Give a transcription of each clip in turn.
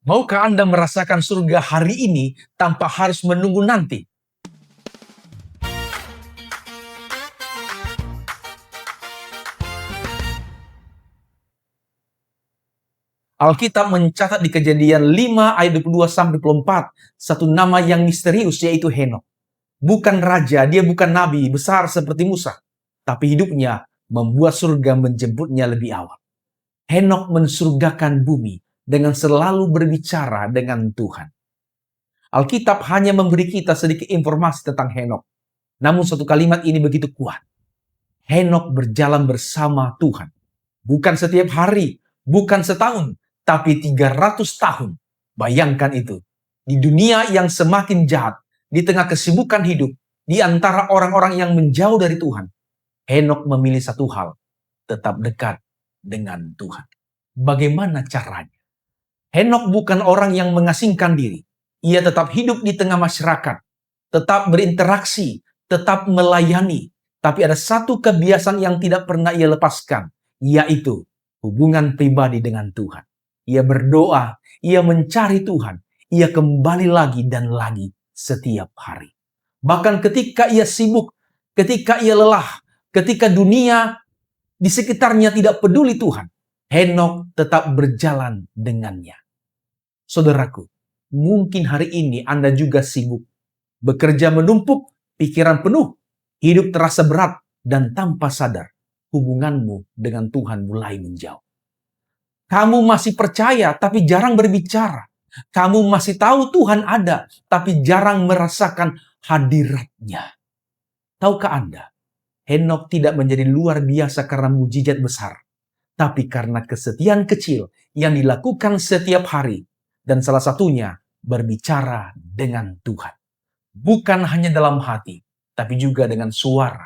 Maukah Anda merasakan surga hari ini tanpa harus menunggu nanti? Alkitab mencatat di Kejadian 5 ayat 22-24 satu nama yang misterius, yaitu Henokh. Bukan raja, dia bukan nabi besar seperti Musa, tapi hidupnya membuat surga menjemputnya lebih awal. Henokh mensurgakan bumi dengan selalu berbicara dengan Tuhan. Alkitab hanya memberi kita sedikit informasi tentang Henokh. Namun satu kalimat ini begitu kuat. Henokh berjalan bersama Tuhan. Bukan setiap hari, bukan setahun, tapi 300 tahun. Bayangkan itu. Di dunia yang semakin jahat, di tengah kesibukan hidup, di antara orang-orang yang menjauh dari Tuhan, Henokh memilih satu hal, tetap dekat dengan Tuhan. Bagaimana caranya? Henokh bukan orang yang mengasingkan diri. Ia tetap hidup di tengah masyarakat, tetap berinteraksi, tetap melayani. Tapi ada satu kebiasaan yang tidak pernah ia lepaskan, yaitu hubungan pribadi dengan Tuhan. Ia berdoa, ia mencari Tuhan, ia kembali lagi dan lagi setiap hari. Bahkan ketika ia sibuk, ketika ia lelah, ketika dunia di sekitarnya tidak peduli Tuhan, Henokh tetap berjalan dengannya. Saudaraku, mungkin hari ini Anda juga sibuk, bekerja menumpuk, pikiran penuh, hidup terasa berat, dan tanpa sadar, hubunganmu dengan Tuhan mulai menjauh. Kamu masih percaya, tapi jarang berbicara. Kamu masih tahu Tuhan ada, tapi jarang merasakan hadiratnya. Tahukah Anda, Henokh tidak menjadi luar biasa karena mujizat besar, tapi karena kesetiaan kecil yang dilakukan setiap hari, dan salah satunya berbicara dengan Tuhan. Bukan hanya dalam hati, tapi juga dengan suara.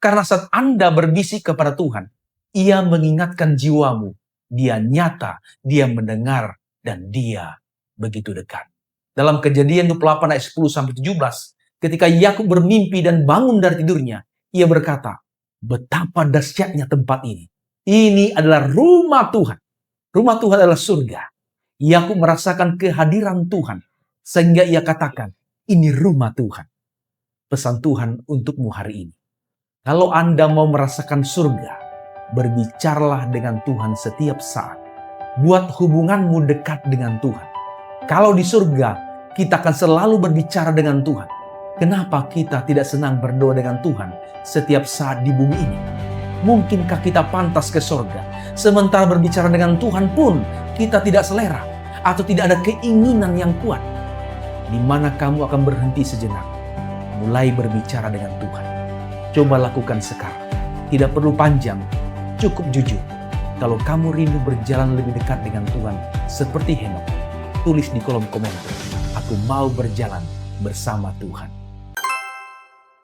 Karena saat Anda berbisik kepada Tuhan, Ia mengingatkan jiwamu. Dia nyata, Dia mendengar, dan Dia begitu dekat. Dalam Kejadian 28 ayat 10-17, ketika Yakub bermimpi dan bangun dari tidurnya, ia berkata, betapa dahsyatnya tempat ini. Ini adalah rumah Tuhan. Rumah Tuhan adalah surga. Yakub merasakan kehadiran Tuhan, sehingga ia katakan, ini rumah Tuhan. Pesan Tuhan untukmu hari ini. Kalau Anda mau merasakan surga, berbicaralah dengan Tuhan setiap saat. Buat hubunganmu dekat dengan Tuhan. Kalau di surga, kita akan selalu berbicara dengan Tuhan. Kenapa kita tidak senang berdoa dengan Tuhan setiap saat di bumi ini? Mungkinkah kita pantas ke surga, sementara berbicara dengan Tuhan pun kita tidak selera atau tidak ada keinginan yang kuat? Di mana kamu akan berhenti sejenak, mulai berbicara dengan Tuhan? Coba lakukan sekarang. Tidak perlu panjang, cukup jujur. Kalau kamu rindu berjalan lebih dekat dengan Tuhan seperti Henokh, tulis di kolom komentar, aku mau berjalan bersama Tuhan.